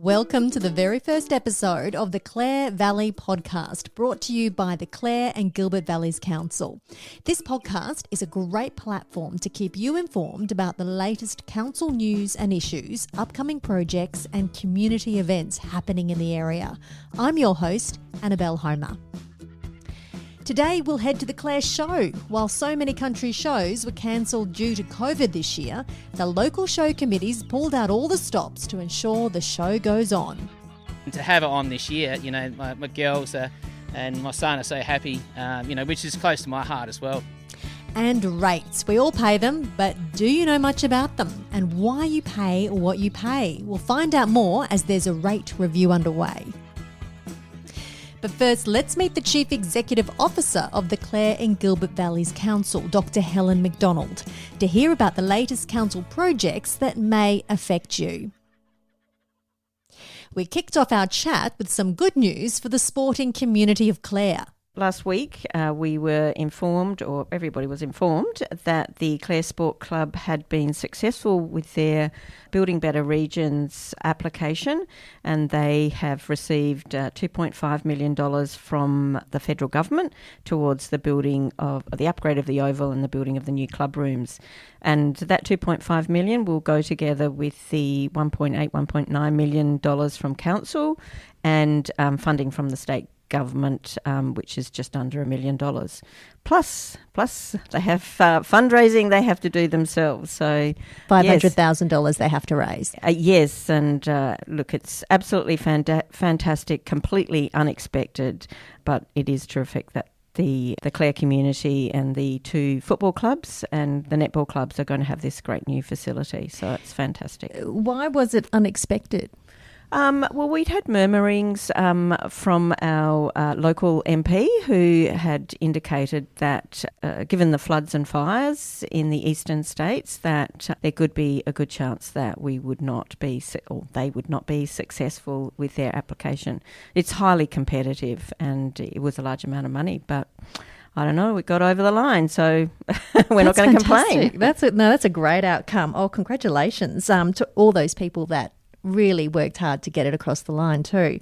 Welcome to the very first episode of the Clare Valley Podcast, brought to you by the Clare and Gilbert Valleys Council. This podcast is a great platform to keep you informed about the latest council news and issues, upcoming projects and community events happening in the area. I'm your host, Annabelle Homer. Today we'll head to the Clare Show. While so many country shows were cancelled due to COVID this year, the local show committees pulled out all the stops to ensure the show goes on. To have it on this year, you know, my girls and my son are so happy, which is close to my heart as well. And rates. We all pay them, but do you know much about them and why you pay what you pay? We'll find out more as there's a rate review underway. But first, let's meet the Chief Executive Officer of the Clare and Gilbert Valleys Council, Dr. Helen Macdonald, to hear about the latest council projects that may affect you. We kicked off our chat with some good news for the sporting community of Clare. Last week, we were informed, or everybody was informed, that the Clare Sport Club had been successful with their Building Better Regions application, and they have received $2.5 million from the federal government towards the building of the upgrade of the Oval and the building of the new club rooms. And that $2.5 million will go together with the $1.9 million from council and funding from the state government, which is just under $1 million. Plus they have fundraising they have to do themselves. So $500,000 they have to raise. Yes, and look, it's absolutely fantastic, completely unexpected, but it is terrific that the Clare community and the two football clubs and the netball clubs are going to have this great new facility. So it's fantastic. Why was it unexpected? Well, we'd had murmurings from our local MP who had indicated that given the floods and fires in the eastern states, that there could be a good chance that we would not be, or they would not be successful with their application. It's highly competitive and it was a large amount of money, but I don't know, we got over the line, so we're not going to complain. That's a great outcome. Oh, congratulations to all those people that really worked hard to get it across the line too.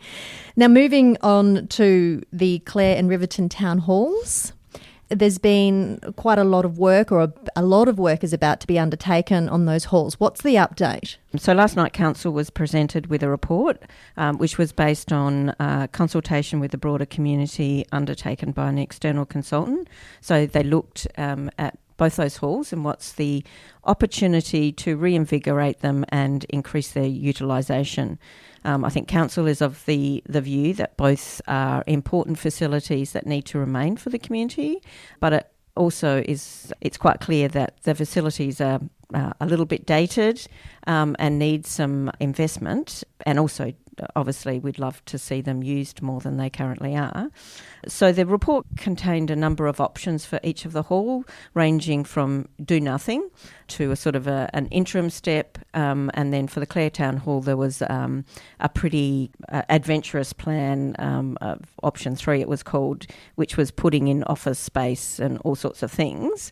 Now, moving on to the Clare and Riverton town halls, there's been quite a lot of work, or a lot of work is about to be undertaken on those halls. What's the update? So last night council was presented with a report which was based on consultation with the broader community undertaken by an external consultant. So they looked at both those halls and what's the opportunity to reinvigorate them and increase their utilisation. I think council is of the view that both are important facilities that need to remain for the community, but it also it's quite clear that the facilities are a little bit dated and need some investment, and also obviously we'd love to see them used more than they currently are. So the report contained a number of options for each of the hall, ranging from do nothing to a sort of an interim step, and then for the Clare Town Hall there was a pretty adventurous plan of option 3 it was called, which was putting in office space and all sorts of things.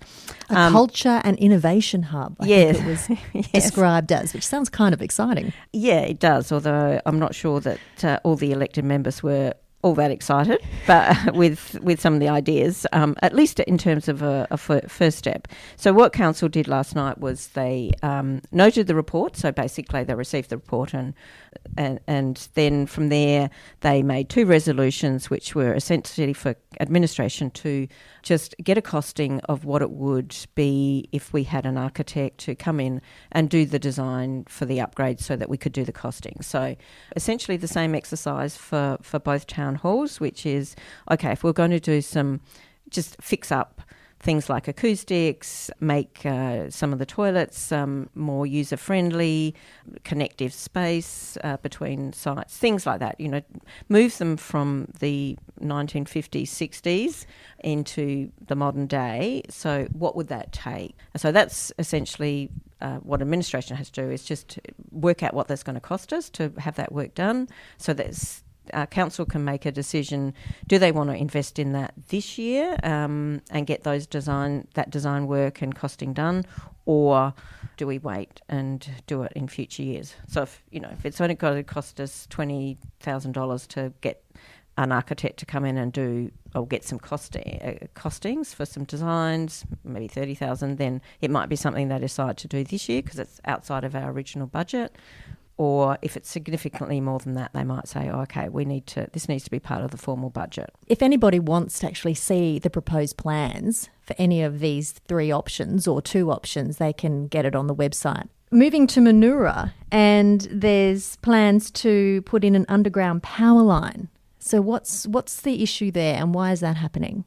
A culture and innovation hub, I think it was described as, which sounds kind of exciting. Yeah, it does, although I'm not sure that all the elected members were all that excited, but with some of the ideas, at least in terms of a first step. So what council did last night was they noted the report. So basically they received the report and then from there they made 2 resolutions which were essentially for administration to just get a costing of what it would be if we had an architect to come in and do the design for the upgrade so that we could do the costing. So essentially the same exercise for both town halls, which is, okay, if we're going to do just fix up things like acoustics, make some of the toilets more user-friendly, connective space between sites, things like that, move them from the 1950s, 60s into the modern day. So what would that take? So that's essentially what administration has to do, is just work out what that's going to cost us to have that work done, so that's council can make a decision, do they want to invest in that this year and get that design work and costing done, or do we wait and do it in future years? So if it's only going to cost us $20,000 to get an architect to come in and do or get some costings for some designs, maybe $30,000, then it might be something they decide to do this year because it's outside of our original budget. Or if it's significantly more than that, they might say, this needs to be part of the formal budget. If anybody wants to actually see the proposed plans for any of these 3 options or 2 options, they can get it on the website. Moving to Manoora, and there's plans to put in an underground power line. So what's the issue there, and why is that happening?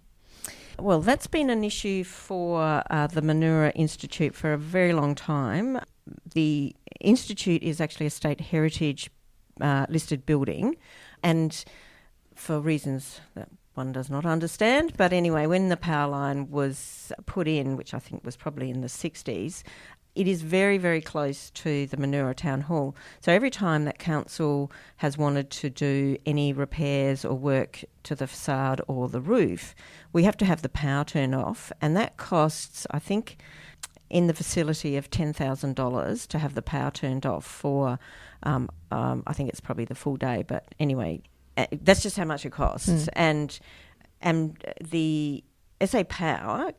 Well, that's been an issue for the Manoora Institute for a very long time. The Institute is actually a state heritage listed building, and for reasons that one does not understand. But anyway, when the power line was put in, which I think was probably in the 60s, it is very, very close to the Manoora Town Hall. So every time that council has wanted to do any repairs or work to the facade or the roof, we have to have the power turned off, and that costs, I think, in the facility of $10,000 to have the power turned off for, I think it's probably the full day. But anyway, that's just how much it costs. And the SA Power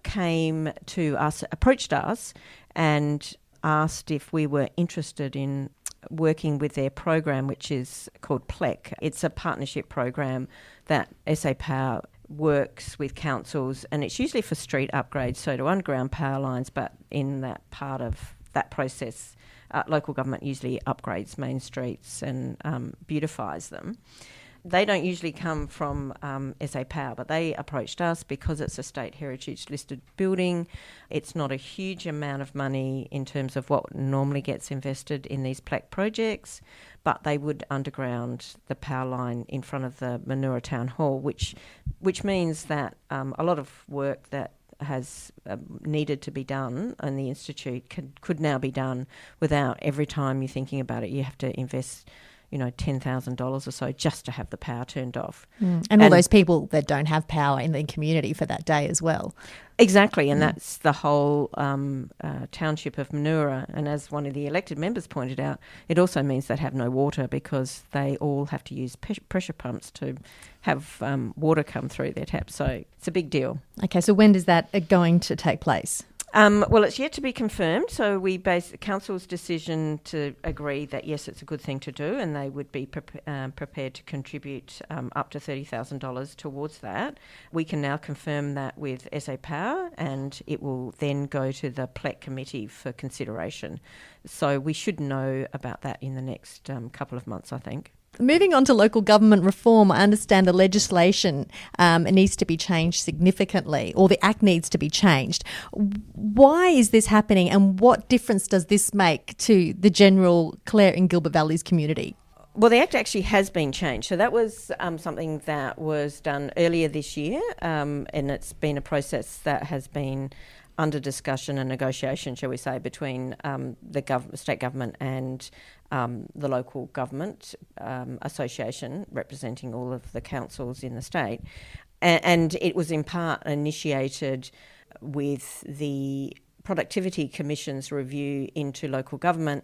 approached us and asked if we were interested in working with their program, which is called PLEC. It's a partnership program that SA Power works with councils, and it's usually for street upgrades, so to underground power lines, but in that part of that process, local government usually upgrades main streets and beautifies them. They don't usually come from SA Power, but they approached us because it's a state heritage listed building. It's not a huge amount of money in terms of what normally gets invested in these PLEC projects, but they would underground the power line in front of the Manoora Town Hall, which means that a lot of work that has needed to be done in the Institute could now be done without every time you're thinking about it, you have to invest $10,000 or so just to have the power turned off. And all those people that don't have power in the community for that day as well. Exactly, and that's the whole township of Manoora. And as one of the elected members pointed out, it also means they have no water because they all have to use pressure pumps to have water come through their taps. So it's a big deal. Okay, so when is that going to take place? Well, it's yet to be confirmed, so we base the council's decision to agree that, yes, it's a good thing to do, and they would be prepared to contribute up to $30,000 towards that. We can now confirm that with SA Power, and it will then go to the PLEC committee for consideration. So we should know about that in the next couple of months, I think. Moving on to local government reform, I understand the legislation needs to be changed significantly, or the Act needs to be changed. Why is this happening, and what difference does this make to the general Clare and Gilbert Valleys community? Well, the Act actually has been changed. So that was something that was done earlier this year, and it's been a process that has been under discussion and negotiation, shall we say, between the state government and the local government association representing all of the councils in the state. And it was in part initiated with the Productivity Commission's review into local government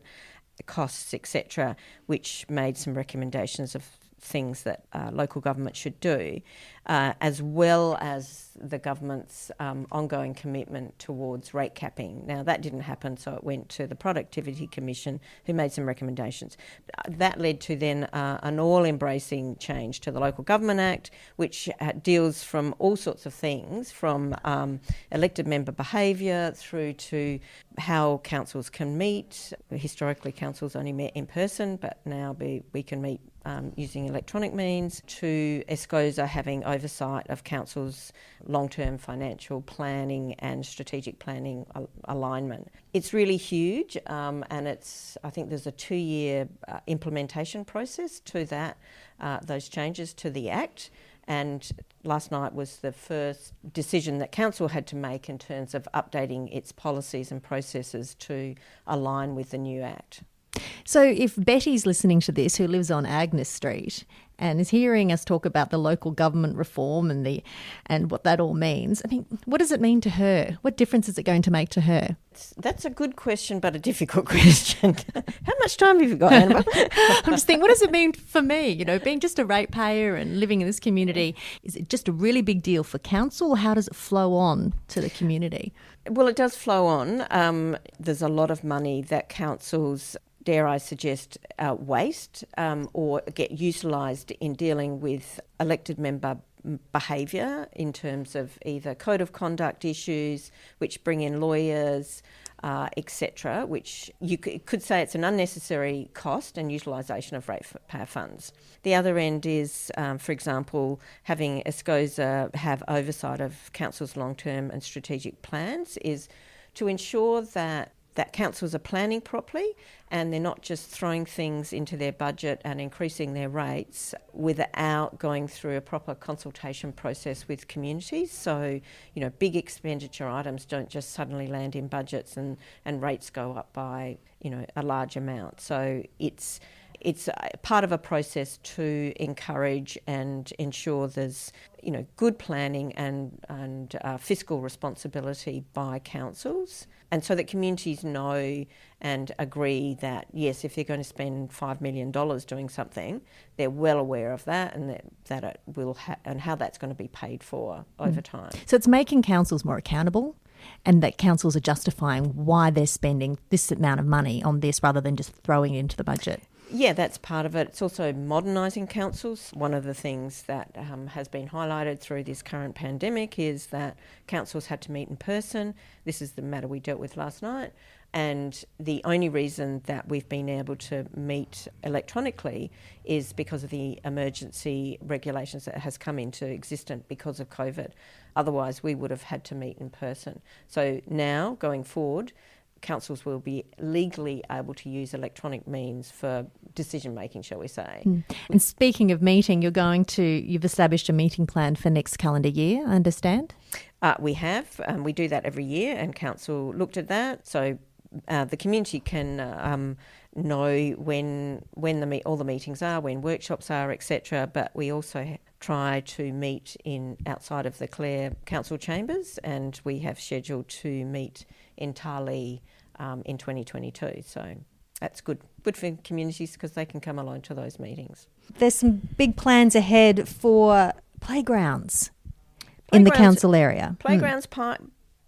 costs, etc., which made some recommendations of things that local government should do, as well as the government's ongoing commitment towards rate capping. Now, that didn't happen, so it went to the Productivity Commission, who made some recommendations. That led to then an all-embracing change to the Local Government Act, which deals from all sorts of things, from elected member behaviour through to how councils can meet. Historically, councils only met in person, but now we can meet using electronic means, to ESCOSA having oversight of councils' long-term financial planning and strategic planning alignment. It's really huge, and I think there's a 2-year implementation process to that, those changes to the Act. And last night was the first decision that council had to make in terms of updating its policies and processes to align with the new Act. So if Betty's listening to this, who lives on Agnes Street, and is hearing us talk about the local government reform and what that all means. I mean, what does it mean to her? What difference is it going to make to her? That's a good question, but a difficult question. How much time have you got, Annabelle? I'm just thinking, what does it mean for me? You know, being just a ratepayer and living in this community, is it just a really big deal for council, or how does it flow on to the community? Well, it does flow on. There's a lot of money that councils, dare I suggest, waste or get utilised in dealing with elected member behaviour in terms of either code of conduct issues, which bring in lawyers, etc., which you could say it's an unnecessary cost and utilisation of ratepayer funds. The other end is, for example, having ESCOSA have oversight of council's long-term and strategic plans is to ensure that councils are planning properly and they're not just throwing things into their budget and increasing their rates without going through a proper consultation process with communities. So, you know, big expenditure items don't just suddenly land in budgets and rates go up by, you know, a large amount. So it's part of a process to encourage and ensure there's, you know, good planning and fiscal responsibility by councils, and so that communities know and agree that, yes, if they're going to spend $5 million doing something, they're well aware of that and that it will and how that's going to be paid for over time. So it's making councils more accountable, and that councils are justifying why they're spending this amount of money on this rather than just throwing it into the budget. Yeah, that's part of it. It's also modernising councils. One of the things that has been highlighted through this current pandemic is that councils had to meet in person. This is the matter we dealt with last night. And the only reason that we've been able to meet electronically is because of the emergency regulations that has come into existence because of COVID. Otherwise, we would have had to meet in person. So now, going forward, councils will be legally able to use electronic means for decision making, shall we say. And speaking of meeting, you've established a meeting plan for next calendar year, I understand? We have. We do that every year, and council looked at that. So the community can know when all the meetings are, when workshops are, etc. But we also try to meet outside of the Clare Council chambers, and we have scheduled to meet in Tarlee in 2022. So that's good for communities because they can come along to those meetings. There's some big plans ahead for playgrounds in the council area. Playgrounds,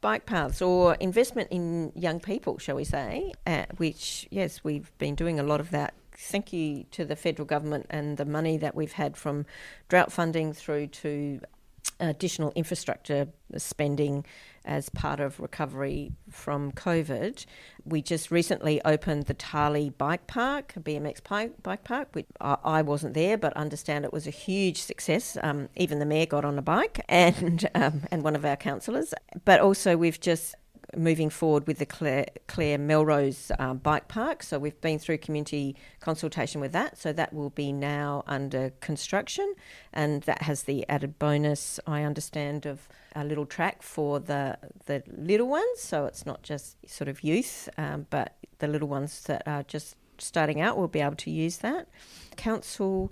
bike paths, or investment in young people, shall we say, which, yes, we've been doing a lot of that. Thank you to the federal government and the money that we've had from drought funding through to additional infrastructure spending as part of recovery from COVID. We just recently opened the Tarlee Bike Park, a BMX bike park, which I wasn't there, but understand it was a huge success. Even the mayor got on a bike and one of our councillors. But also we've just moving forward with the Clare Melrose bike park. So we've been through community consultation with that. So that will be now under construction, and that has the added bonus, I understand, of a little track for the little ones. So it's not just sort of youth, but the little ones that are just starting out will be able to use that. Council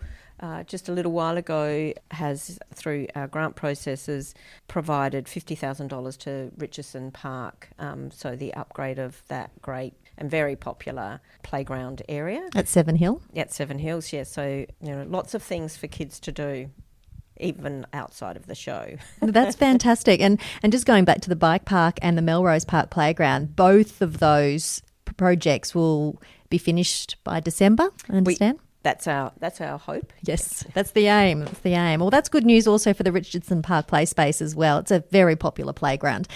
just a little while ago has, through our grant processes, provided $50,000 to Richardson Park, so the upgrade of that great and very popular playground area. At Seven Hill? At Seven Hills, yes. So, lots of things for kids to do, even outside of the show. That's fantastic. And just going back to the bike park and the Melrose Park playground, both of those projects will be finished by December, I understand? That's our hope. Yes, that's the aim. Well, that's good news also for the Richardson Park Playspace as well. It's a very popular playground.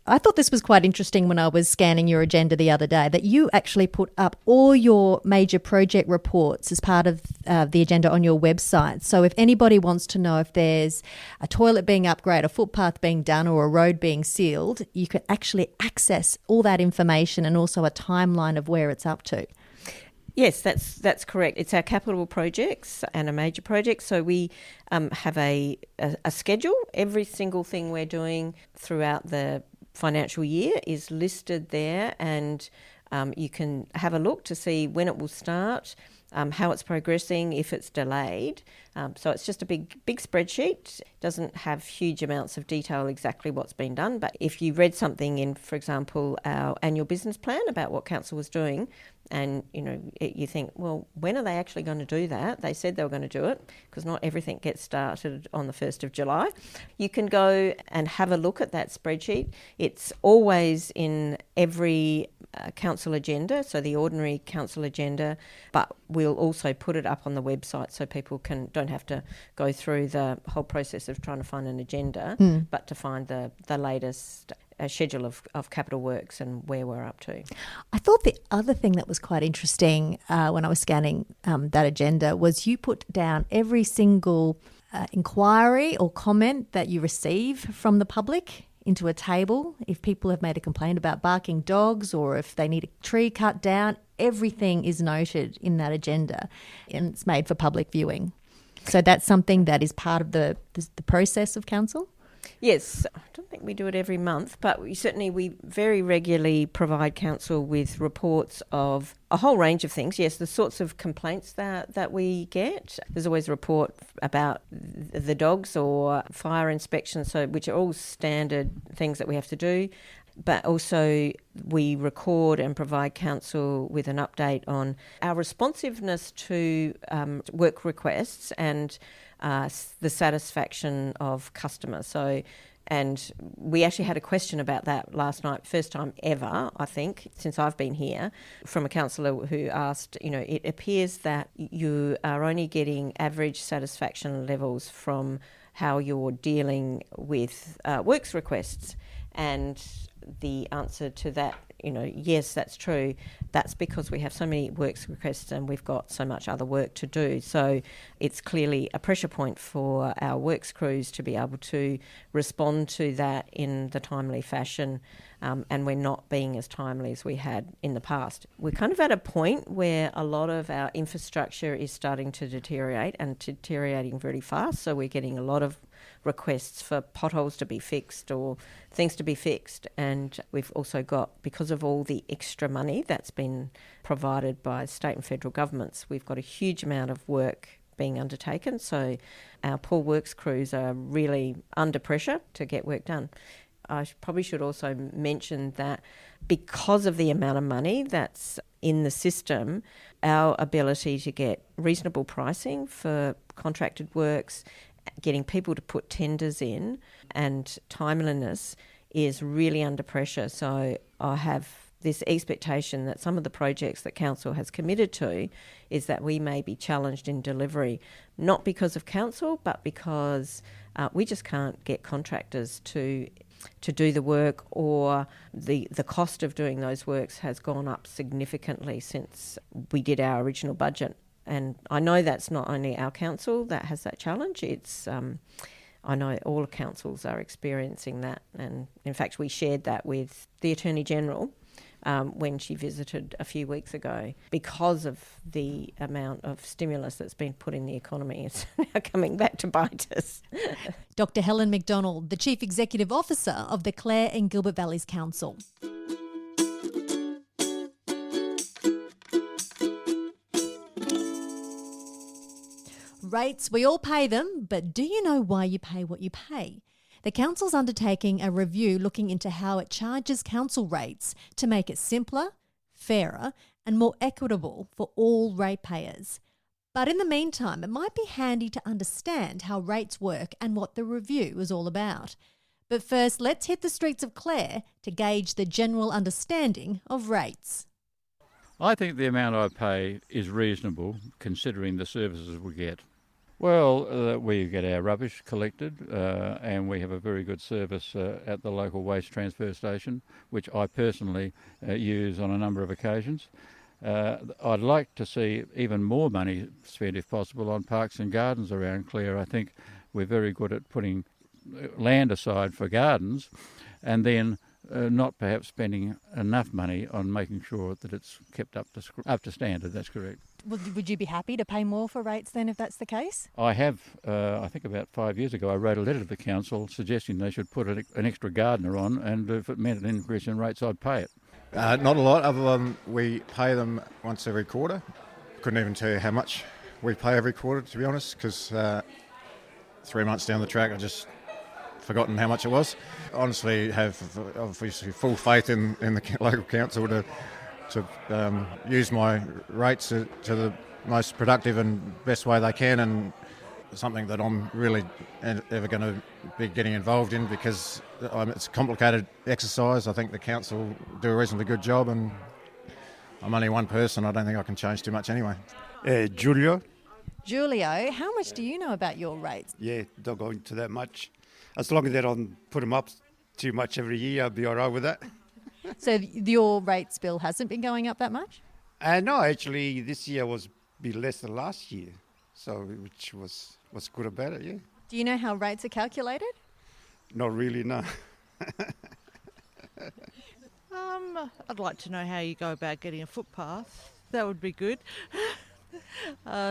I thought this was quite interesting when I was scanning your agenda the other day, that you actually put up all your major project reports as part of the agenda on your website. So if anybody wants to know if there's a toilet being upgraded, a footpath being done, or a road being sealed, you can actually access all that information and also a timeline of where it's up to. Yes, that's correct. It's our capital projects and a major project. So we have a schedule. Every single thing we're doing throughout the financial year is listed there, and you can have a look to see when it will start, how it's progressing, if it's delayed. So it's just a big spreadsheet. It doesn't have huge amounts of detail exactly what's been done, but if you read something in, for example, our annual business plan about what council was doing, and you think, well, when are they actually going to do that? They said they were going to do it, because not everything gets started on the 1st of July. You can go and have a look at that spreadsheet. It's always in every council agenda, so the ordinary council agenda, but we'll also put it up on the website so people don't have to go through the whole process of trying to find an agenda, but to find the latest schedule of capital works and where we're up to. I thought the other thing that was quite interesting when I was scanning that agenda was you put down every single inquiry or comment that you receive from the public into a table. If people have made a complaint about barking dogs or if they need a tree cut down, everything is noted in that agenda and it's made for public viewing. So that's something that is part of the process of council? Yes, I don't think we do it every month, but we very regularly provide council with reports of a whole range of things. Yes, the sorts of complaints that we get. There's always a report about the dogs or fire inspections, which are all standard things that we have to do. But also we record and provide council with an update on our responsiveness to work requests and the satisfaction of customers. And we actually had a question about that last night, first time ever, I think, since I've been here, from a councillor who asked, it appears that you are only getting average satisfaction levels from how you're dealing with works requests. And the answer to that, yes, that's true. That's because we have so many works requests and we've got so much other work to do. So it's clearly a pressure point for our works crews to be able to respond to that in the timely fashion, and we're not being as timely as we had in the past. We're kind of at a point where a lot of our infrastructure is starting to deteriorate and deteriorating very fast, so we're getting a lot of requests for potholes to be fixed or things to be fixed. And we've also got, because of all the extra money that's been provided by state and federal governments, we've got a huge amount of work being undertaken. So our poor works crews are really under pressure to get work done. I probably should also mention that because of the amount of money that's in the system, our ability to get reasonable pricing for contracted works, getting people to put tenders in, and timeliness is really under pressure. So I have this expectation that some of the projects that council has committed to is that we may be challenged in delivery, not because of council, but because we just can't get contractors to do the work, or the cost of doing those works has gone up significantly since we did our original budget. And I know that's not only our council that has that challenge. It's I know all councils are experiencing that. And in fact, we shared that with the Attorney General when she visited a few weeks ago. Because of the amount of stimulus that's been put in the economy, it's now coming back to bite us. Dr. Helen Macdonald, the Chief Executive Officer of the Clare and Gilbert Valleys Council. Rates, we all pay them, but do you know why you pay what you pay? The council's undertaking a review looking into how it charges council rates to make it simpler, fairer and more equitable for all ratepayers. But in the meantime, it might be handy to understand how rates work and what the review is all about. But first, let's hit the streets of Clare to gauge the general understanding of rates. I think the amount I pay is reasonable considering the services we get. Well, we get our rubbish collected and we have a very good service at the local waste transfer station, which I personally use on a number of occasions. I'd like to see even more money spent, if possible, on parks and gardens around Clare. I think we're very good at putting land aside for gardens and then not perhaps spending enough money on making sure that it's kept up to standard. That's correct. Would you be happy to pay more for rates then if that's the case? I have, I think about 5 years ago, I wrote a letter to the council suggesting they should put an extra gardener on, and if it meant an increase in rates, I'd pay it. Not a lot, other than we pay them once every quarter couldn't even tell you how much we pay every quarter, to be honest, because 3 months down the track I just forgotten how much it was. Honestly, have obviously full faith in the local council to use my rates to the most productive and best way they can, and something that I'm really ever going to be getting involved in, because it's a complicated exercise. I think the council do a reasonably good job, and I'm only one person. I don't think I can change too much anyway. Julio. Julio, how much do you know about your rates? Yeah, don't go into that much. As long as they don't put them up too much every year, I'll be all right with that. So your rates bill hasn't been going up that much? No, actually, this year was be less than last year, so which was good about it, yeah. Do you know how rates are calculated? Not really, no. I'd like to know how you go about getting a footpath. That would be good.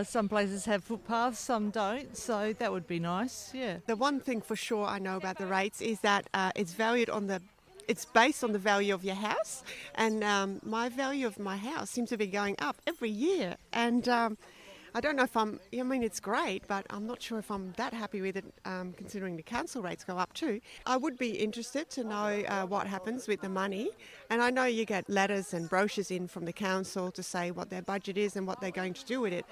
Some places have footpaths, some don't, so that would be nice, yeah. The one thing for sure I know about the rates is that it's based on the value of your house, and my value of my house seems to be going up every year, and I don't know if it's great, but I'm not sure if I'm that happy with it, considering the council rates go up too. I would be interested to know what happens with the money, and I know you get letters and brochures in from the council to say what their budget is and what they're going to do with it.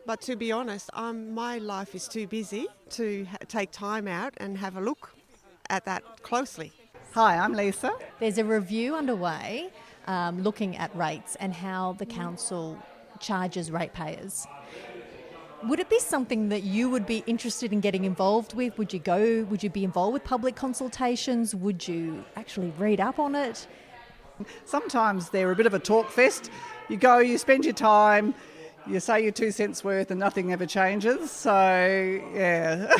But to be honest, my life is too busy to take time out and have a look at that closely. Hi, I'm Lisa. There's a review underway looking at rates and how the council charges ratepayers. Would it be something that you would be interested in getting involved with? Would you be involved with public consultations? Would you actually read up on it? Sometimes they're a bit of a talk fest. You go, you spend your time, you say your 2 cents worth and nothing ever changes. So, yeah,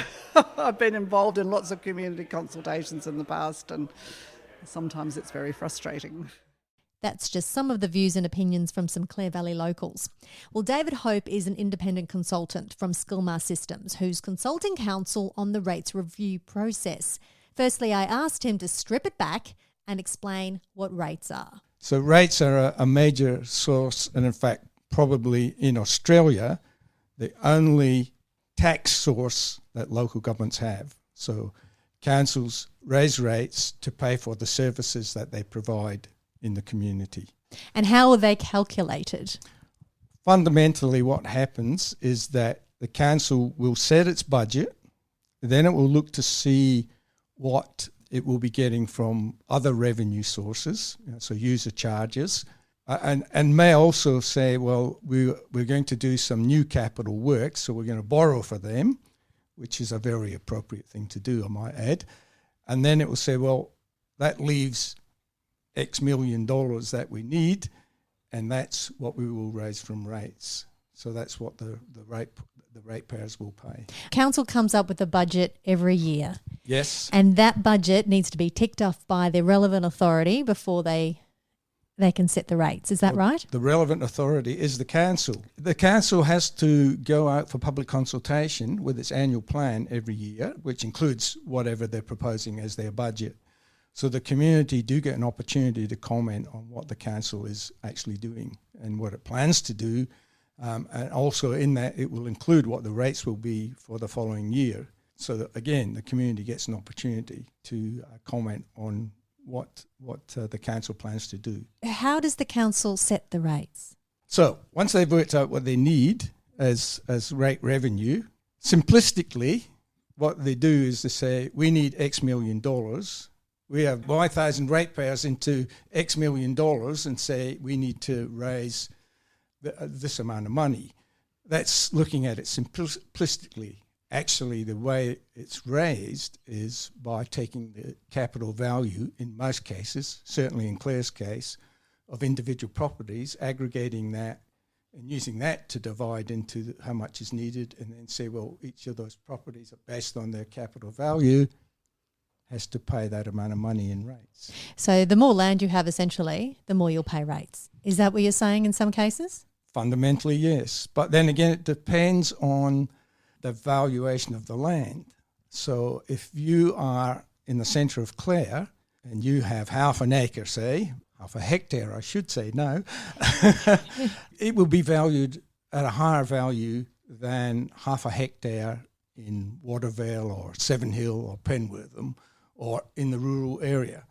I've been involved in lots of community consultations in the past, and sometimes it's very frustrating. That's just some of the views and opinions from some Clare Valley locals. Well, David Hope is an independent consultant from Skilmar Systems who's consulting council on the rates review process. Firstly, I asked him to strip it back and explain what rates are. So rates are a major source, and in fact, probably in Australia, the only tax source that local governments have. So councils raise rates to pay for the services that they provide in the community. And how are they calculated? Fundamentally, what happens is that the council will set its budget, then it will look to see what it will be getting from other revenue sources, so user charges, and may also say, well, we're going to do some new capital work, so we're going to borrow for them, which is a very appropriate thing to do, I might add. And then it will say, well, that leaves X million dollars that we need, and that's what we will raise from rates. So that's what the ratepayers will pay. Council comes up with a budget every year. Yes. And that budget needs to be ticked off by the relevant authority before they can set the rates. Is that right? The relevant authority is the council. The council has to go out for public consultation with its annual plan every year, which includes whatever they're proposing as their budget. So the community do get an opportunity to comment on what the council is actually doing and what it plans to do. And also in that, it will include what the rates will be for the following year. So that, again, the community gets an opportunity to comment on what the council plans to do. How does the council set the rates? So once they've worked out what they need as rate revenue, simplistically, what they do is they say, we need X million dollars. We have Y thousand ratepayers into X million dollars and say we need to raise this amount of money. That's looking at it simplistically. Actually, the way it's raised is by taking the capital value, in most cases, certainly in Clare's case, of individual properties, aggregating that and using that to divide into how much is needed, and then say, well, each of those properties are based on their capital value, has to pay that amount of money in rates. So the more land you have, essentially, the more you'll pay rates. Is that what you're saying in some cases? Fundamentally, yes. But then again, it depends on the valuation of the land. So if you are in the centre of Clare and you have half an acre, say, half a hectare, I should say, no, it will be valued at a higher value than half a hectare in Watervale or Seven Hill or Penwortham or in the rural area.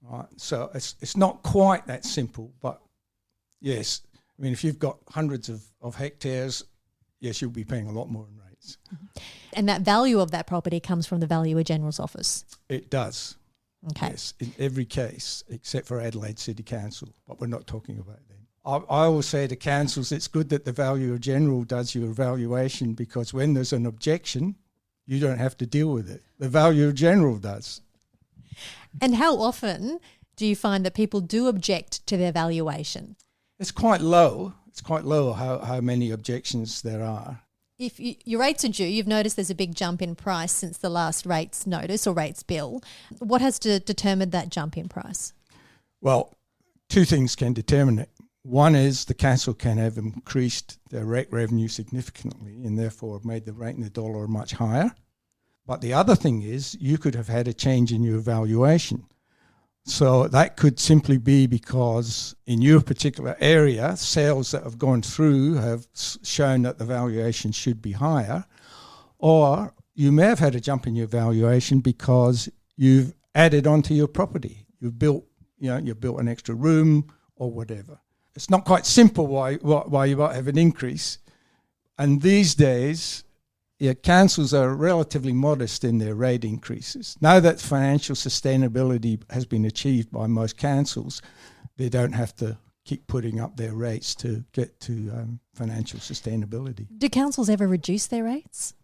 Right? So it's not quite that simple, but yes, I mean, if you've got hundreds of hectares, yes, you'll be paying a lot more in rates. And that value of that property comes from the Valuer General's office? It does. Okay. Yes, in every case, except for Adelaide City Council, but we're not talking about them. I always say to councils, it's good that the Valuer General does your evaluation, because when there's an objection, you don't have to deal with it. The Valuer General does. And how often do you find that people do object to their valuation? It's quite low. It's quite low how many objections there are. If your rates are due, you've noticed there's a big jump in price since the last rates notice or rates bill. What has determined that jump in price? Well, two things can determine it. One is the council can have increased their rate revenue significantly and therefore made the rate in the dollar much higher. But the other thing is you could have had a change in your valuation. So that could simply be because in your particular area, sales that have gone through have shown that the valuation should be higher. Or you may have had a jump in your valuation because you've added onto your property. You've built an extra room or whatever. It's not quite simple why you might have an increase. And these days, councils are relatively modest in their rate increases. Now that financial sustainability has been achieved by most councils, they don't have to keep putting up their rates to get to financial sustainability. Do councils ever reduce their rates?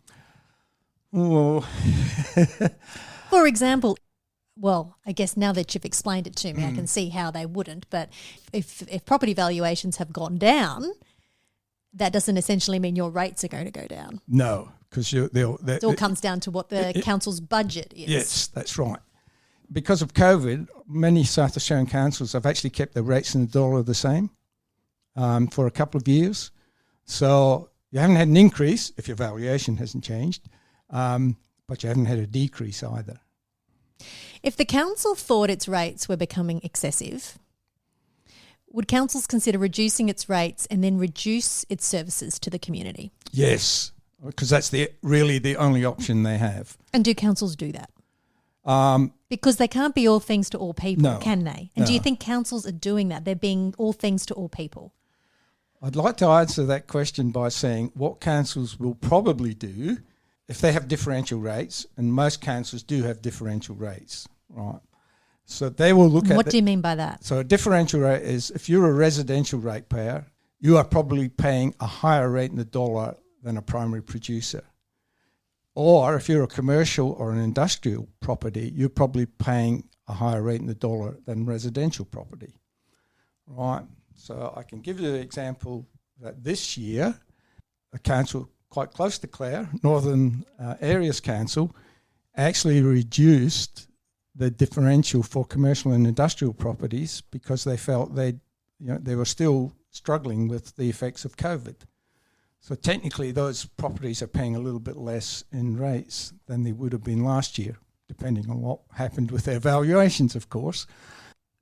Oh. For example, well, I guess now that you've explained it to me, I can see how they wouldn't. But if property valuations have gone down, that doesn't essentially mean your rates are going to go down. No, because it all comes down to what the council's budget is. Yes, that's right. Because of COVID, many South Australian councils have actually kept their rates in the dollar the same for a couple of years. So you haven't had an increase if your valuation hasn't changed, but you haven't had a decrease either. If the council thought its rates were becoming excessive, would councils consider reducing its rates and then reduce its services to the community? Yes, because that's really the only option they have. And do councils do that? Because they can't be all things to all people, can they? And do you think councils are doing that? They're being all things to all people? I'd like to answer that question by saying what councils will probably do if they have differential rates, and most councils do have differential rates, right? So they will look at... What do you mean by that? So a differential rate is if you're a residential ratepayer, you are probably paying a higher rate in the dollar than a primary producer. Or if you're a commercial or an industrial property, you're probably paying a higher rate in the dollar than residential property, right? So I can give you the example that this year, a council quite close to Clare, Northern Areas Council, actually reduced the differential for commercial and industrial properties because they felt they were still struggling with the effects of COVID. So technically those properties are paying a little bit less in rates than they would have been last year, depending on what happened with their valuations, of course.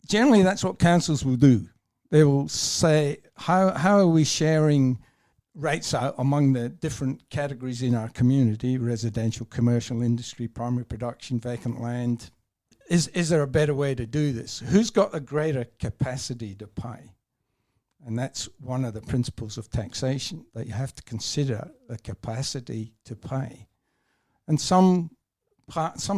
Generally, that's what councils will do. They will say, how are we sharing rates out among the different categories in our community, residential, commercial, industry, primary production, vacant land? Is there a better way to do this? Who's got a greater capacity to pay? And that's one of the principles of taxation, that you have to consider the capacity to pay. And some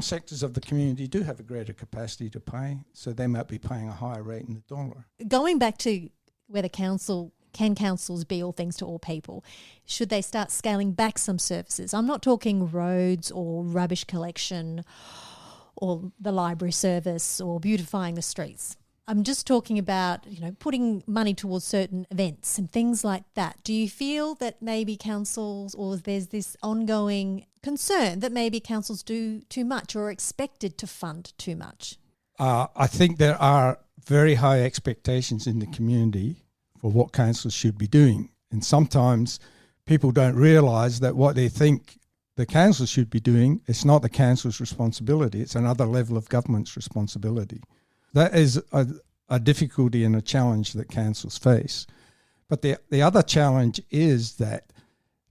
sectors of the community do have a greater capacity to pay, so they might be paying a higher rate in the dollar. Going back to whether councils be all things to all people, should they start scaling back some services? I'm not talking roads or rubbish collection or the library service or beautifying the streets. I'm just talking about, putting money towards certain events and things like that. Do you feel that maybe councils, or there's this ongoing concern that maybe councils do too much or are expected to fund too much? I think there are very high expectations in the community for what councils should be doing. And sometimes people don't realise that what they think the council should be doing, it's not the council's responsibility, it's another level of government's responsibility. That is a difficulty and a challenge that councils face. But the other challenge is that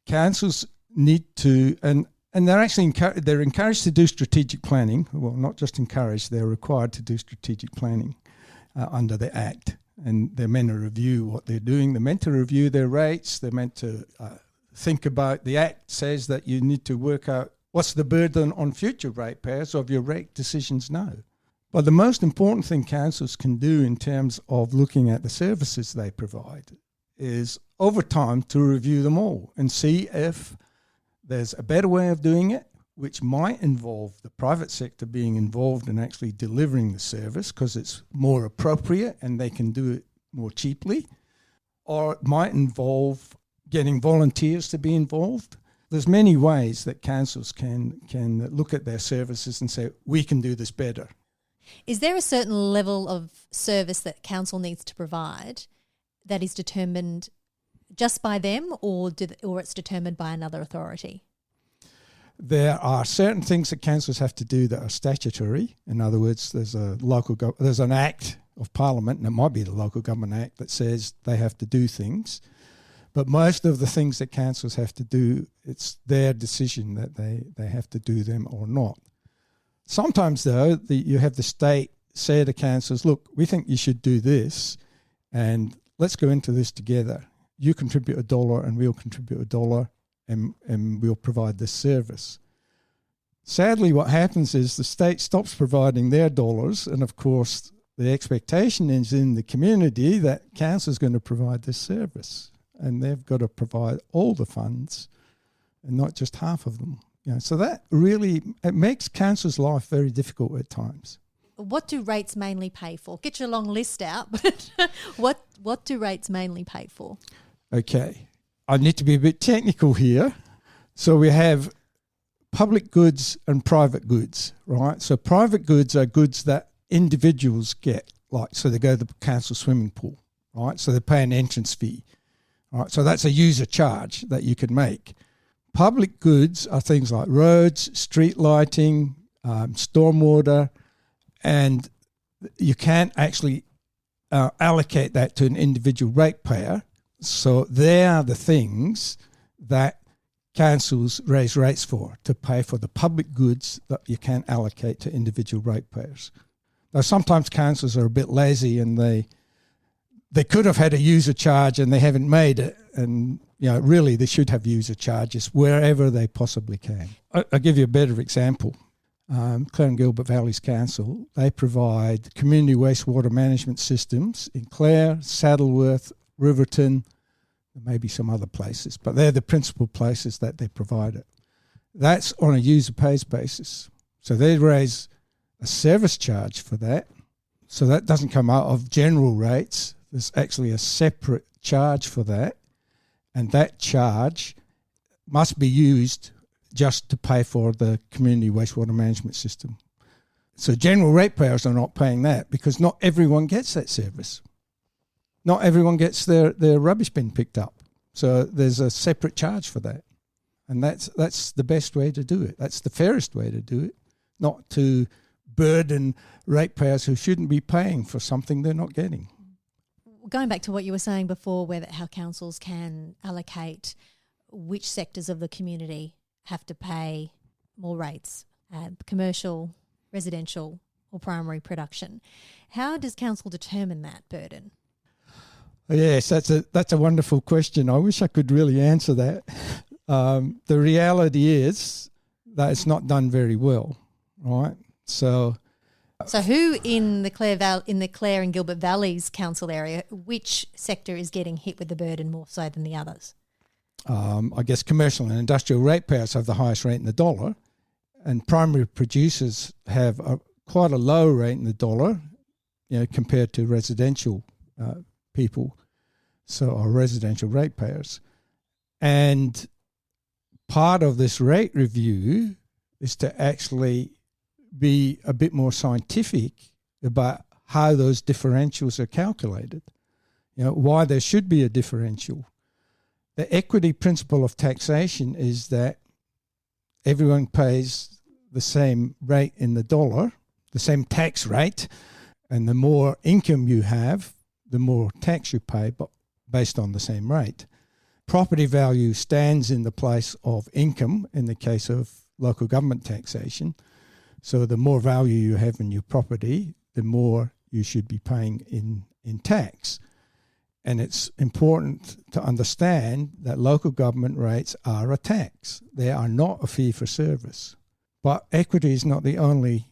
councils need to, and they're actually they're encouraged to do strategic planning. Well, not just encouraged, they're required to do strategic planning under the Act. And they're meant to review what they're doing. They're meant to review their rates. They're meant to think about, the Act says that you need to work out what's the burden on future ratepayers of your rate decisions now. But the most important thing councils can do in terms of looking at the services they provide is over time to review them all and see if there's a better way of doing it, which might involve the private sector being involved in actually delivering the service because it's more appropriate and they can do it more cheaply, or it might involve getting volunteers to be involved. There's many ways that councils can look at their services and say, we can do this better. Is there a certain level of service that council needs to provide that is determined just by them, or it's determined by another authority? There are certain things that councils have to do that are statutory. In other words, there's an Act of Parliament, and it might be the Local Government Act, that says they have to do things. But most of the things that councils have to do, it's their decision that they have to do them or not. Sometimes, though, you have the state say to councils, look, we think you should do this, and let's go into this together. You contribute $1 and we'll contribute $1, and we'll provide this service. Sadly, what happens is the state stops providing their dollars, and of course, the expectation is in the community that council is going to provide this service, and they've got to provide all the funds and not just half of them. So that really, it makes council's life very difficult at times. What do rates mainly pay for? Get your long list out, but what do rates mainly pay for? Okay, I need to be a bit technical here. So we have public goods and private goods, right? So private goods are goods that individuals get, so they go to the council swimming pool, right? So they pay an entrance fee, right? So that's a user charge that you can make. Public goods are things like roads, street lighting, stormwater, and you can't actually allocate that to an individual ratepayer. So they are the things that councils raise rates for, to pay for the public goods that you can't allocate to individual ratepayers. Now, sometimes councils are a bit lazy and they could have had a user charge and they haven't made it, and really they should have user charges wherever they possibly can. I'll give you a better example. Clare and Gilbert Valleys Council, they provide community wastewater management systems in Clare, Saddleworth, Riverton, there may be some other places, but they're the principal places that they provide it. That's on a user pays basis. So they raise a service charge for that. So that doesn't come out of general rates. There's actually a separate charge for that. And that charge must be used just to pay for the community wastewater management system. So general ratepayers are not paying that because not everyone gets that service. Not everyone gets their rubbish bin picked up. So there's a separate charge for that. And that's the best way to do it. That's the fairest way to do it, not to burden ratepayers who shouldn't be paying for something they're not getting. Going back to what you were saying before, how councils can allocate which sectors of the community have to pay more rates, commercial, residential or primary production. How does council determine that burden? Yes, that's a wonderful question. I wish I could really answer that. The reality is that it's not done very well, right? So who in the Clare and Gilbert Valleys council area, which sector is getting hit with the burden more so than the others? I guess commercial and industrial ratepayers have the highest rate in the dollar, and primary producers have quite a low rate in the dollar, compared to residential people, or residential ratepayers. And part of this rate review is to actually be a bit more scientific about how those differentials are calculated, why there should be a differential. The equity principle of taxation is that everyone pays the same rate in the dollar, the same tax rate, and the more income you have, the more tax you pay. But based on the same rate. Property value stands in the place of income in the case of local government taxation. So the more value you have in your property, the more you should be paying in tax. And it's important to understand that local government rates are a tax. They are not a fee for service. But equity is not the only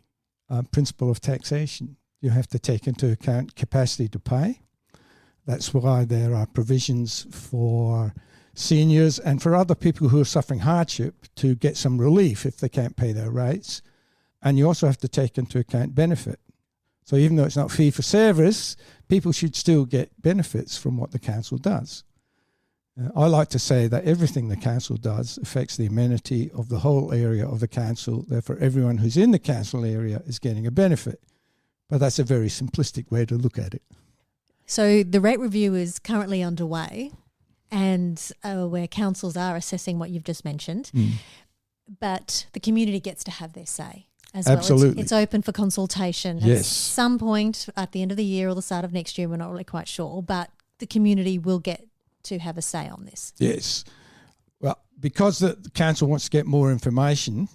principle of taxation. You have to take into account capacity to pay. That's why there are provisions for seniors and for other people who are suffering hardship to get some relief if they can't pay their rates. And you also have to take into account benefit. So even though it's not fee for service, people should still get benefits from what the council does. I like to say that everything the council does affects the amenity of the whole area of the council. Therefore, everyone who's in the council area is getting a benefit. But that's a very simplistic way to look at it. So the rate review is currently underway, and where councils are assessing what you've just mentioned, but the community gets to have their say as Absolutely. well. It's open for consultation Yes. at some point at the end of the year or the start of next year. We're not really quite sure, but the community will get to have a say on this. Yes. Well, because the council wants to get more information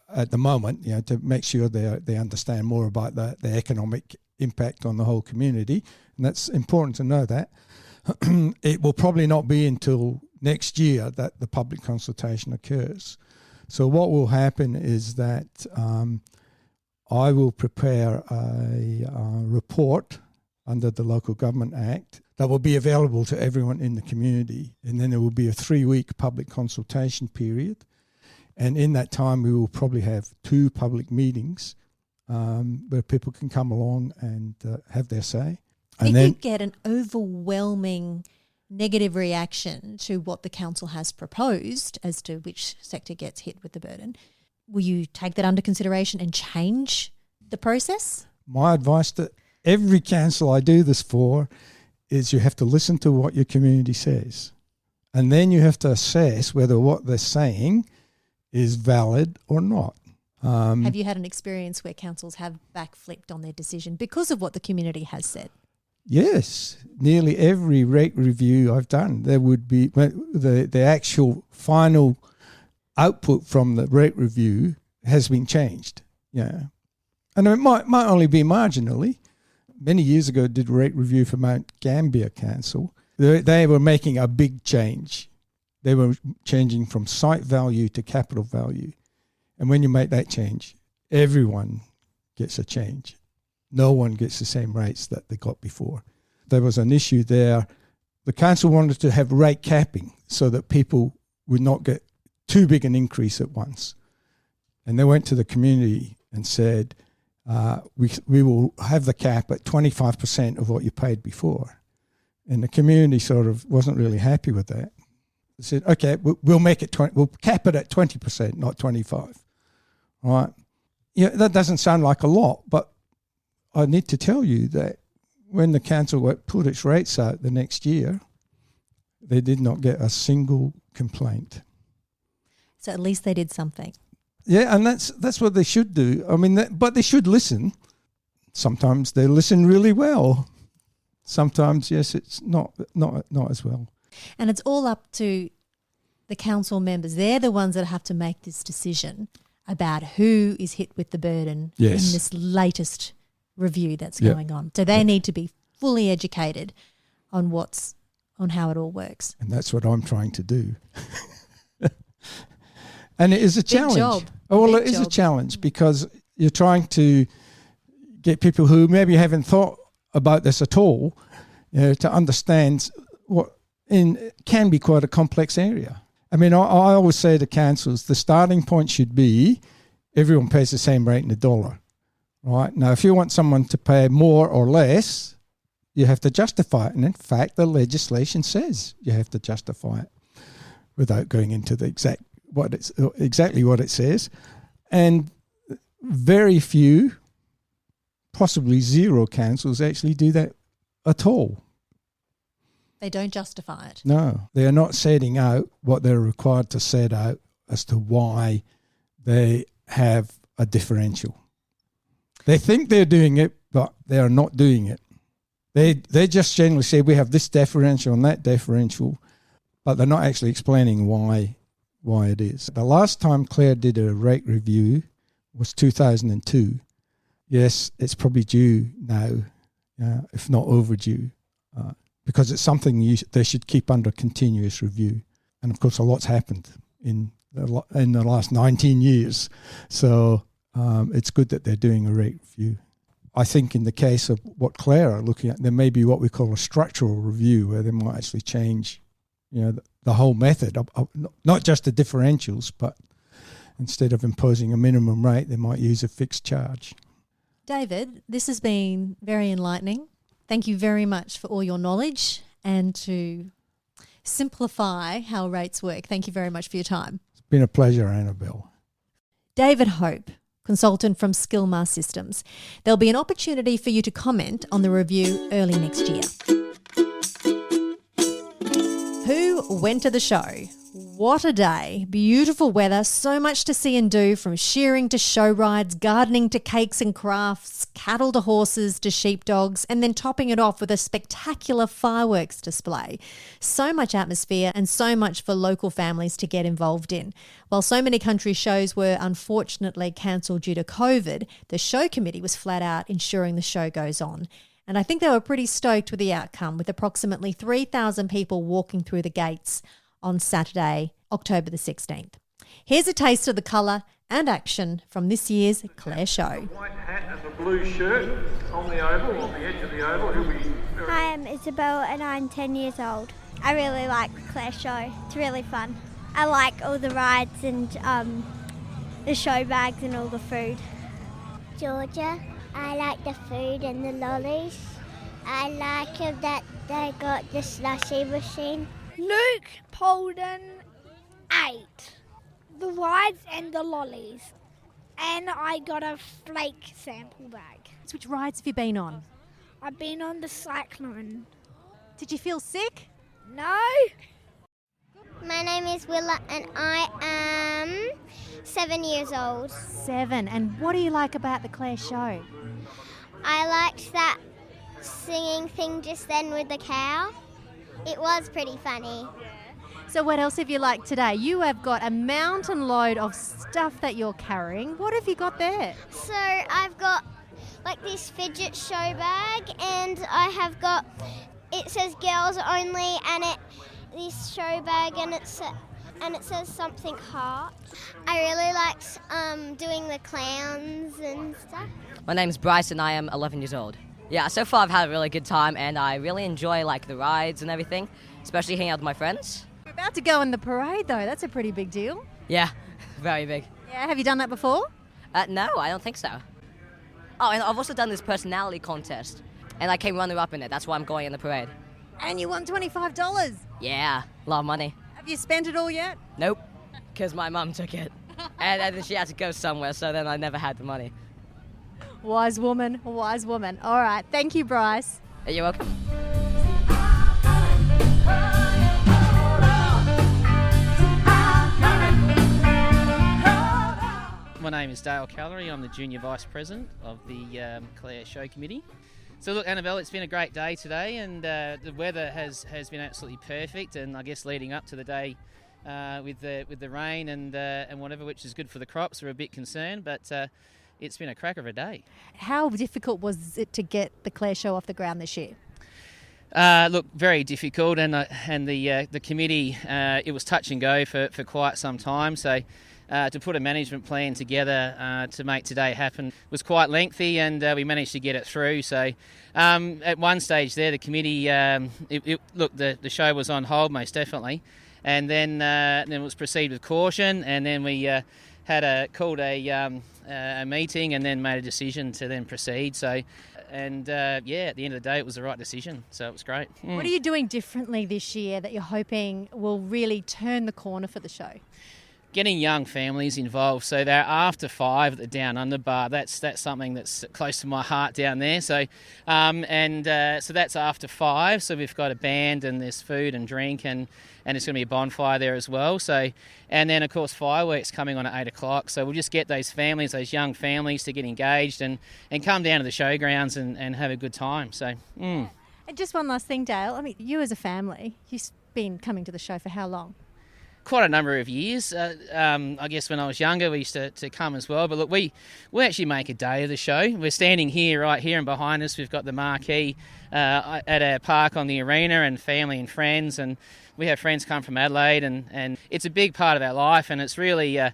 at the moment, to make sure they understand more about the economic impact on the whole community, and that's important to know that. It will probably not be until next year that the public consultation occurs. So what will happen is that I will prepare a report under the Local Government Act that will be available to everyone in the community. And then there will be a 3-week public consultation period. And in that time, we will probably have 2 public meetings where people can come along and have their say. If you get an overwhelming negative reaction to what the council has proposed as to which sector gets hit with the burden, will you take that under consideration and change the process? My advice to every council I do this for is you have to listen to what your community says. And then you have to assess whether what they're saying is valid or not. Have you had an experience where councils have backflipped on their decision because of what the community has said? Yes, nearly every rate review I've done, there would be the actual final output from the rate review has been changed. Yeah, and it might only be marginally. Many years ago, I did a rate review for Mount Gambier Council. They were making a big change. They were changing from site value to capital value, and when you make that change, everyone gets a change. No one gets the same rates that they got before. There was an issue there. The council wanted to have rate capping so that people would not get too big an increase at once. And they went to the community and said, we will have the cap at 25% of what you paid before. And the community sort of wasn't really happy with that. They said, okay, we'll make it we'll cap it at 20%, not 25%. Right? Yeah, that doesn't sound like a lot, but I need to tell you that when the council put its rates out the next year, they did not get a single complaint. So at least they did something. Yeah, and that's what they should do. I mean, but they should listen. Sometimes they listen really well. Sometimes, yes, it's not as well. And it's all up to the council members. They're the ones that have to make this decision about who is hit with the burden in this latest review that's going on. So they need to be fully educated on how it all works. And that's what I'm trying to do. And it is a challenge. Job. Oh, well, Big it is job. a challenge because you're trying to get people who maybe haven't thought about this at all, to understand what can be quite a complex area. I mean, I always say to councils, the starting point should be everyone pays the same rate in a dollar, right? Now, if you want someone to pay more or less, you have to justify it. And in fact, the legislation says you have to justify it without going into the exactly what it says. And very few, possibly zero councils actually do that at all. They don't justify it. No, they are not setting out what they're required to set out as to why they have a differential. They think they're doing it, but they are not doing it. They just generally say we have this differential and that differential, but they're not actually explaining why it is. The last time Clare did a rate review was 2002. Yes, it's probably due now, if not overdue, because it's something they should keep under continuous review. And of course, a lot's happened in the last 19 years, so it's good that they're doing a rate review. I think in the case of what Clare are looking at, there may be what we call a structural review, where they might actually change, the whole method, not just the differentials, but instead of imposing a minimum rate, they might use a fixed charge. David, this has been very enlightening. Thank you very much for all your knowledge and to simplify how rates work. Thank you very much for your time. It's been a pleasure, Annabelle. David Hope, consultant from Skillmar Systems. There'll be an opportunity for you to comment on the review early next year. Who went to the show? What a day. Beautiful weather, so much to see and do, from shearing to show rides, gardening to cakes and crafts, cattle to horses to sheepdogs, and then topping it off with a spectacular fireworks display. So much atmosphere and so much for local families to get involved in. While so many country shows were unfortunately cancelled due to COVID, the show committee was flat out ensuring the show goes on. And I think they were pretty stoked with the outcome, with approximately 3,000 people walking through the gates on Saturday, October the 16th. Here's a taste of the colour and action from this year's Clare Show. White hat and the blue shirt on the oval, on the edge of the oval. Hi, I'm Isabel and I'm 10 years old. I really like the Clare Show. It's really fun. I like all the rides and the show bags and all the food. Georgia. I like the food and the lollies. I like it that they got the slushy machine. Luke Polden 8. The rides and the lollies. And I got a flake sample bag. Which rides have you been on? I've been on the Cyclone. Did you feel sick? No. My name is Willa and I am 7 years old. 7. And what do you like about the Clare Show? I liked that singing thing just then with the cow. It was pretty funny. So what else have you liked today? You have got a mountain load of stuff that you're carrying. What have you got there? So I've got like this fidget show bag and I have got, it says girls only and this show bag and it says something heart. I really liked doing the clowns and stuff. My name's Bryce and I am 11 years old. Yeah, so far I've had a really good time and I really enjoy the rides and everything, especially hanging out with my friends. You're about to go in the parade though, that's a pretty big deal. Yeah, very big. Yeah, have you done that before? No, I don't think so. Oh, and I've also done this personality contest and I came runner-up in it, that's why I'm going in the parade. And you won $25? Yeah, a lot of money. Have you spent it all yet? Nope, because my mum took it. and then she had to go somewhere, so then I never had the money. Wise woman, wise woman. All right, thank you, Bryce. You're welcome. My name is Dale Callery. I'm the Junior Vice President of the Clare Show Committee. So look, Annabelle, it's been a great day today and the weather has been absolutely perfect, and I guess leading up to the day with the rain and whatever, which is good for the crops. We're a bit concerned, but it's been a cracker of a day. How difficult was it to get the Clare Show off the ground this year? Look, very difficult, and the committee, it was touch and go for quite some time. So to put a management plan together to make today happen was quite lengthy, and we managed to get it through. So at one stage there, the committee, the show was on hold most definitely, and then it was proceed with caution, and then we called a meeting and then made a decision to then proceed. So, and at the end of the day, it was the right decision. So it was great. What are you doing differently this year that you're hoping will really turn the corner for the show? Getting young families involved. So they're after 5 at the Down Under bar. That's something that's close to my heart down there. So so that's after 5. So we've got a band and there's food and drink and it's going to be a bonfire there as well. So, and then of course fireworks coming on at 8 o'clock. So we'll just get those families, those young families, to get engaged and come down to the showgrounds and have a good time. So. And just one last thing, Dale. I mean, you as a family, you've been coming to the show for how long? Quite a number of years. I guess when I was younger, we used to come as well. But look, we actually make a day of the show. We're standing here, right here, and behind us we've got the marquee at our park on the arena, and family and friends, and we have friends come from Adelaide, and it's a big part of our life. And it's really, our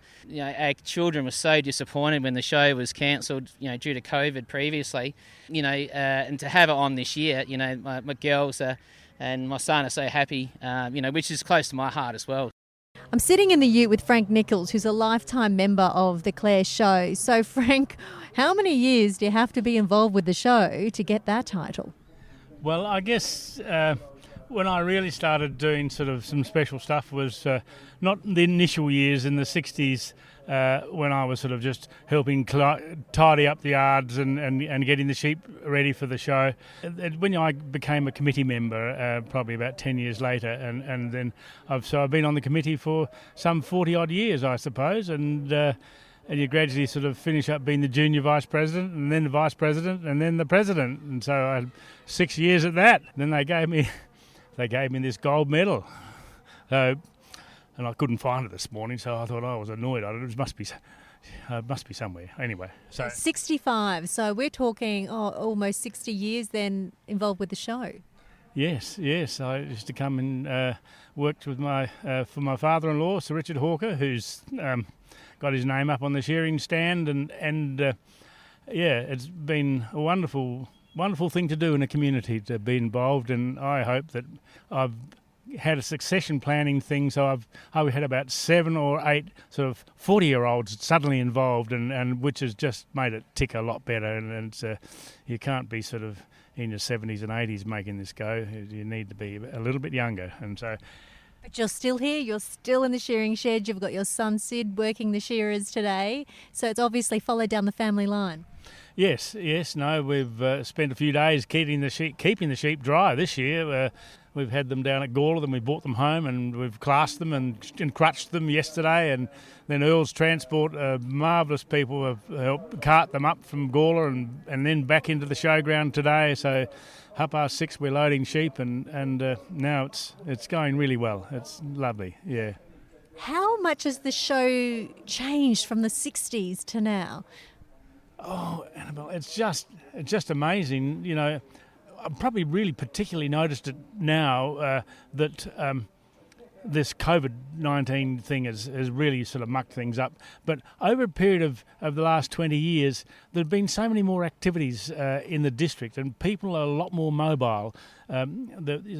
children were so disappointed when the show was cancelled, due to COVID previously, and to have it on this year, my girls and my son are so happy, which is close to my heart as well. I'm sitting in the ute with Frank Nichols, who's a lifetime member of the Clare Show. So, Frank, how many years do you have to be involved with the show to get that title? Well, I guess when I really started doing sort of some special stuff was not the initial years in the 60s when I was sort of just helping tidy up the yards and getting the sheep ready for the show. When I became a committee member, probably about 10 years later, and then I've been on the committee for some 40-odd years, I suppose, and you gradually sort of finish up being the junior vice president, and then the vice president, and then the president. And so I had 6 years at that. Then they gave me this gold medal. And I couldn't find it this morning, so I thought I was annoyed. It must be somewhere. Anyway, so 65. So we're talking almost 60 years then involved with the show. Yes. I used to come and worked with for my father-in-law, Sir Richard Hawker, who's got his name up on the shearing stand, and it's been a wonderful thing to do in a community, to be involved. And I hope that I've had a succession planning thing, so I've had about 7 or 8 sort of 40-year-olds suddenly involved, and which has just made it tick a lot better. And you can't be sort of in your 70s and 80s making this go. You need to be a little bit younger, and so. But you're still here. You're still in the shearing shed. You've got your son Sid working the shearers today, so it's obviously followed down the family line. Yes. No, we've spent a few days keeping the sheep dry this year. We've had them down at Gawler, then we brought them home, and we've classed them and crutched them yesterday. And then Earl's Transport, marvellous people, have helped cart them up from Gawler and then back into the showground today. So 6:30 we're loading sheep, and now it's going really well. It's lovely, yeah. How much has the show changed from the 60s to now? Oh, Annabelle, it's just amazing. I've probably really particularly noticed it now that this COVID-19 thing has really sort of mucked things up. But over a period of the last 20 years, there have been so many more activities in the district, and people are a lot more mobile.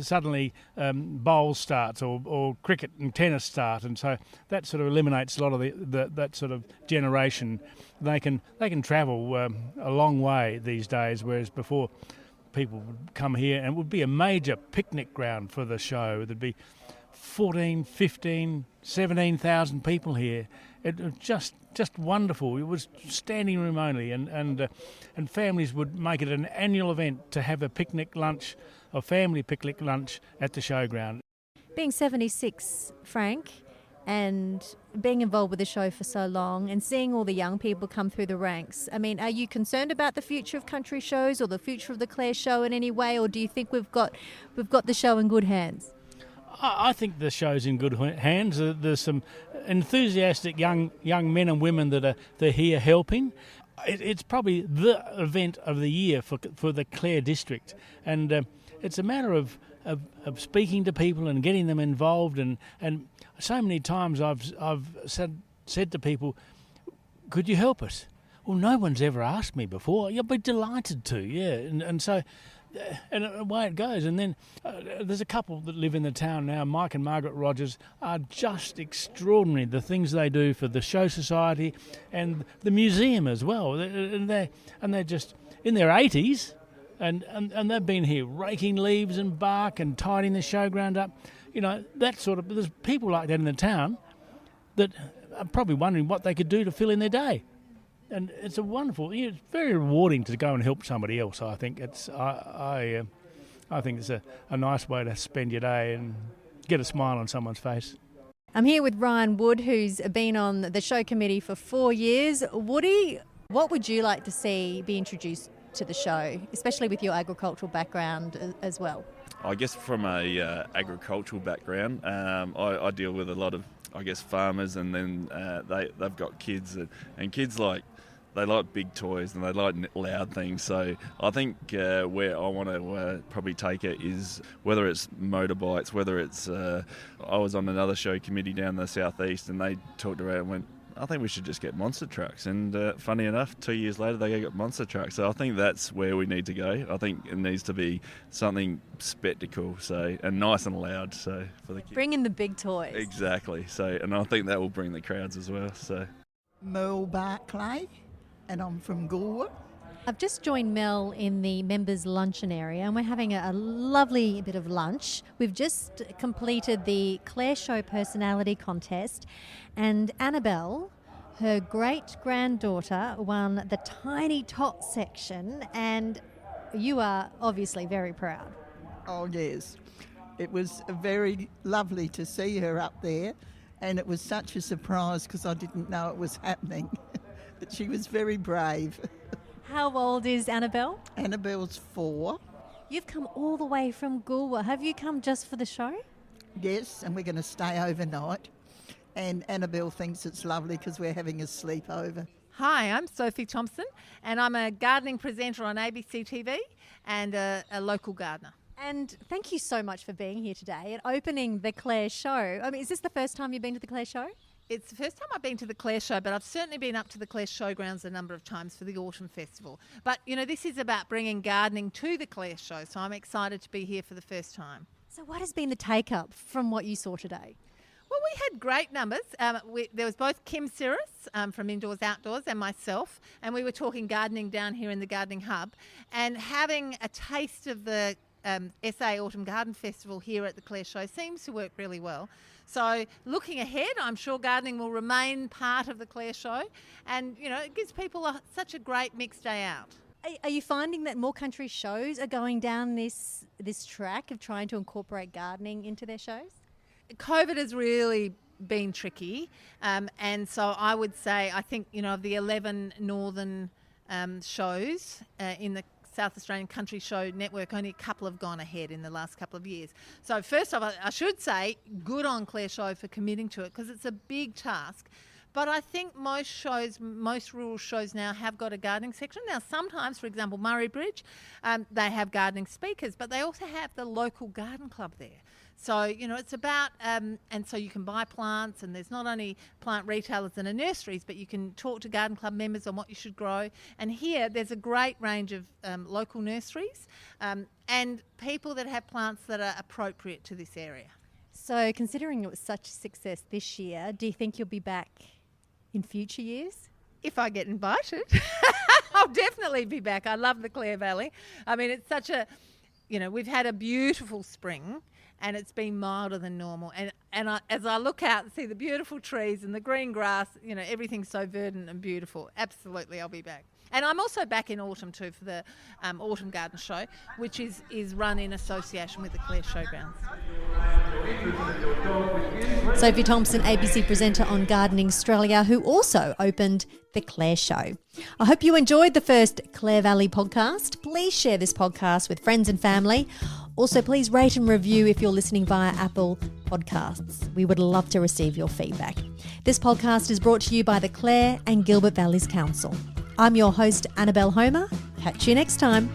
Suddenly bowls starts or cricket and tennis start, and so that sort of eliminates a lot of that sort of generation. They can travel a long way these days, whereas before people would come here and it would be a major picnic ground for the show. There'd be 14, 15, 17,000 people here. It was just wonderful. It was standing room only, and families would make it an annual event to have a family picnic lunch at the showground. Being 76, Frank, and being involved with the show for so long and seeing all the young people come through the ranks, I mean, are you concerned about the future of country shows or the future of the Clare Show in any way, or do you think we've got the show in good hands? I think the show's in good hands. There's some enthusiastic young men and women that are here helping. It's probably the event of the year for the Clare district, and it's a matter of speaking to people and getting them involved. And so many times I've said to people, "Could you help us?" Well, no one's ever asked me before. You'll be delighted to, yeah. And so. And away it goes. And then there's a couple that live in the town now, Mike and Margaret Rogers, are just extraordinary, the things they do for the Show Society and the museum as well. And they're just in their 80s, and they've been here raking leaves and bark and tidying the showground up. That sort of, there's people like that in the town that are probably wondering what they could do to fill in their day. And it's it's very rewarding to go and help somebody else. I think I think it's a nice way to spend your day and get a smile on someone's face. I'm here with Ryan Wood, who's been on the show committee for 4 years. Woody, what would you like to see be introduced to the show, especially with your agricultural background as well? I guess from a agricultural background, I deal with a lot of, farmers, and then they've got kids, and kids they like big toys and they like loud things. So I think where I want to probably take it is whether it's motorbikes, whether it's... I was on another show committee down the southeast, and they talked around and went, I think we should just get monster trucks. And funny enough, 2 years later, they got monster trucks. So I think that's where we need to go. I think it needs to be something spectacle, and nice and loud, for the kids. Bring in the big toys. Exactly. And I think that will bring the crowds as well. Mel Barclay, and I'm from Gilbert. I've just joined Mel in the members' luncheon area, and we're having a lovely bit of lunch. We've just completed the Clare Show personality contest, and Annabelle, her great-granddaughter, won the Tiny Tot section, and you are obviously very proud. Oh, yes. It was very lovely to see her up there, and it was such a surprise because I didn't know it was happening. But she was very brave. How old is Annabelle? Annabelle's 4. You've come all the way from Gilbert. Have you come just for the show? Yes, and we're going to stay overnight. And Annabelle thinks it's lovely because we're having a sleepover. Hi, I'm Sophie Thompson, and I'm a gardening presenter on ABC TV and a local gardener. And thank you so much for being here today and opening the Clare Show. I mean, is this the first time you've been to the Clare Show? It's the first time I've been to the Clare Show, but I've certainly been up to the Clare Showgrounds a number of times for the Autumn Festival. But, this is about bringing gardening to the Clare Show, so I'm excited to be here for the first time. So what has been the take-up from what you saw today? Well, we had great numbers. There was both Kim Cirrus from Indoors Outdoors and myself, and we were talking gardening down here in the Gardening Hub, and having a taste of the SA Autumn Garden Festival here at the Clare Show seems to work really well. So looking ahead, I'm sure gardening will remain part of the Clare Show, and it gives people such a great mixed day out. Are you finding that more country shows are going down this track of trying to incorporate gardening into their shows? COVID has really been tricky, and so I would say I think of the 11 northern shows in the South Australian Country Show Network, only a couple have gone ahead in the last couple of years. So first off, I should say good on Clare Show for committing to it because it's a big task. But I think most rural shows now have got a gardening section. Now sometimes, for example, Murray Bridge, they have gardening speakers, but they also have the local garden club there. So, it's about, and so you can buy plants, and there's not only plant retailers and nurseries, but you can talk to garden club members on what you should grow. And here, there's a great range of local nurseries and people that have plants that are appropriate to this area. So, considering it was such a success this year, do you think you'll be back in future years? If I get invited, I'll definitely be back. I love the Clare Valley. I mean, it's such a, we've had a beautiful spring, and it's been milder than normal. And as I look out and see the beautiful trees and the green grass, everything's so verdant and beautiful. Absolutely, I'll be back. And I'm also back in autumn too for the Autumn Garden Show, which is run in association with the Clare Showgrounds. Sophie Thompson, ABC presenter on Gardening Australia, who also opened the Clare Show. I hope you enjoyed the first Clare Valley podcast. Please share this podcast with friends and family. Also, please rate and review if you're listening via Apple Podcasts. We would love to receive your feedback. This podcast is brought to you by the Clare and Gilbert Valleys Council. I'm your host, Annabelle Homer. Catch you next time.